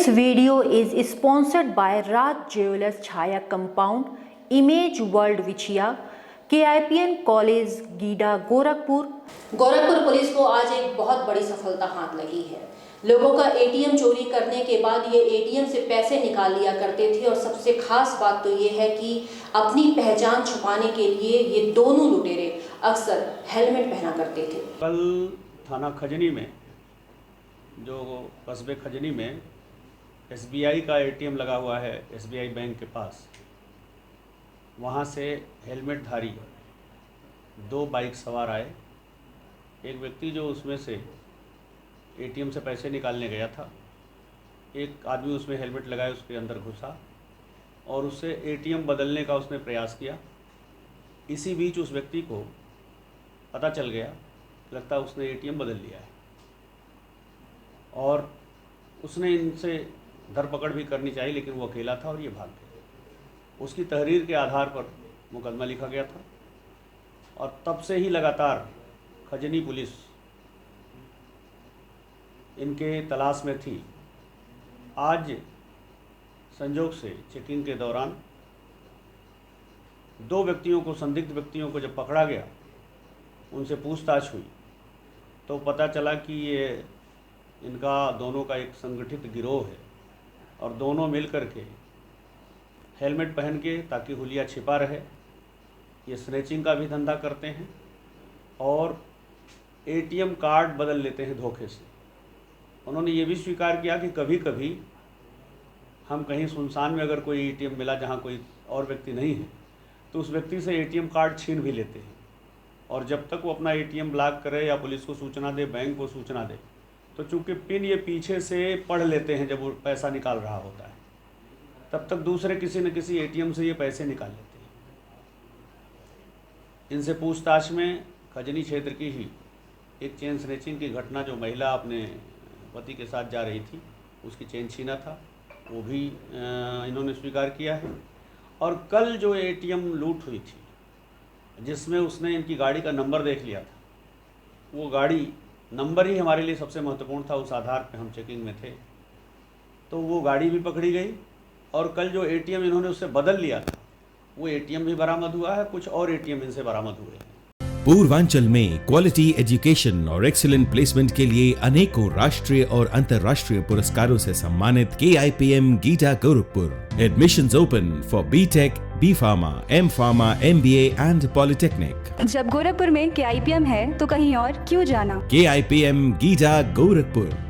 This video is sponsored by Raj Jewelers Chaya Compound, Image World Vichia, KIPN college GIDA Gorakhpur. Gorakhpur police को आज एक बहुत बड़ी सफलता हाथ लगी है। लोगों का एटीएम चोरी करने के बाद ये एटीएम से पैसे निकाल लिया करते थे और सबसे खास बात तो ये है कि अपनी पहचान छुपाने के लिए ये दोनों लुटेरे अक्सर हेलमेट पहना करते थे। कल थाना खजनी में, जो कस्बे खजनी में SBI का एटीएम लगा हुआ है, SBI बैंक के पास, वहाँ से हेलमेटधारी दो बाइक सवार आए। एक व्यक्ति जो उसमें से एटीएम से पैसे निकालने गया था, एक आदमी उसमें हेलमेट लगाए उसके अंदर घुसा और उससे एटीएम बदलने का उसने प्रयास किया। इसी बीच उस व्यक्ति को पता चल गया, लगता उसने एटीएम बदल लिया है और उसने इनसे धरपकड़ भी करनी चाहिए, लेकिन वो अकेला था और ये भाग गया। उसकी तहरीर के आधार पर मुकदमा लिखा गया था और तब से ही लगातार खजनी पुलिस इनके तलाश में थी। आज संजोग से चेकिंग के दौरान दो व्यक्तियों को, संदिग्ध व्यक्तियों को जब पकड़ा गया, उनसे पूछताछ हुई तो पता चला कि ये इनका दोनों का एक संगठित गिरोह है और दोनों मिलकर के हेलमेट पहन के, ताकि हुलिया छिपा रहे, ये स्नैचिंग का भी धंधा करते हैं और एटीएम कार्ड बदल लेते हैं धोखे से। उन्होंने ये भी स्वीकार किया कि कभी कभी हम कहीं सुनसान में अगर कोई एटीएम मिला जहाँ कोई और व्यक्ति नहीं है, तो उस व्यक्ति से एटीएम कार्ड छीन भी लेते हैं और जब तक वो अपना एटीएम ब्लॉक करे या पुलिस को सूचना दे, बैंक को सूचना दे, तो चूँकि पिन ये पीछे से पढ़ लेते हैं जब वो पैसा निकाल रहा होता है, तब तक दूसरे किसी न किसी एटीएम से ये पैसे निकाल लेते हैं। इनसे पूछताछ में खजनी क्षेत्र की ही एक चेन स्नैचिंग की घटना, जो महिला अपने पति के साथ जा रही थी, उसकी चेन छीना था, वो भी इन्होंने स्वीकार किया है। और कल जो एटीएम लूट हुई थी, जिसमें उसने इनकी गाड़ी का नंबर देख लिया था, वो गाड़ी नंबर ही हमारे लिए सबसे महत्वपूर्ण था, उस आधार पे हम चेकिंग में थे, तो वो गाड़ी भी पकड़ी गई। और कल जो एटीएम इन्होंने उससे बदल लिया था, वो एटीएम भी बरामद हुआ है, कुछ और एटीएम इनसे बरामद हुए हैं। पूर्वांचल में क्वालिटी एजुकेशन और एक्सीलेंट प्लेसमेंट के लिए अनेकों राष्ट्रीय और अंतर्राष्ट्रीय पुरस्कारों से सम्मानित KIPM GIDA Gorakhpur. Admissions open for BTech, B.Pharma, M.Pharma, MBA and polytechnic. जब गोरखपुर में KIPM है तो कहीं और क्यों जाना। KIPM गीडा गोरखपुर।